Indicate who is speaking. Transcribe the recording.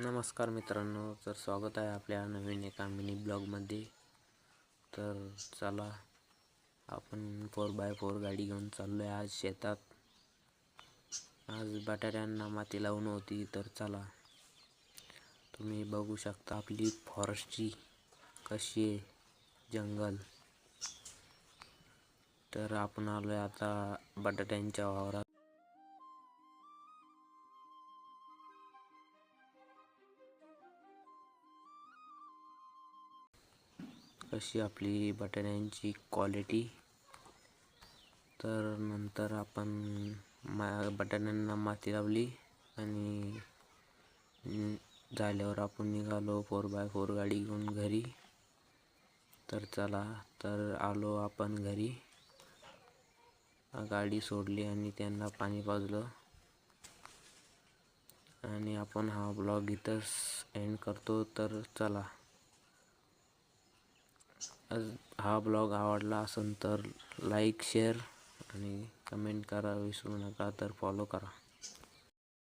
Speaker 1: नमस्कार मित्रांनो, तर स्वागत आहे आपल्या नवीन एका मिनी ब्लॉगमध्ये. तर चला, आपण 4x4 गाडी घेऊन चाललो आहे आज शेतात. आज बटाट्यांना माती लावून होती. तर चला, तुम्ही बघू शकता आपली फॉरेस्ट्री कशी आहे, जंगल. तर आपण आलो आहे आता बटाट्यांच्या वावरात. कशी आपली बटाट्यांची क्वालिटी. तर नंतर आपण बटाट्यांना माती लावली आणि झाल्यावर आपण निघालो 4x4 गाडी घेऊन घरी. तर चला, तर आलो आपण घरी, गाडी सोडली आणि त्यांना पाणी पाजलं आणि आपण हा ब्लॉग इथंच एंड करतो. तर चला, हा ब्लॉग आवडला असेल तर लाईक, शेअर आणि कमेंट करा विसरू नका. तर फॉलो करा.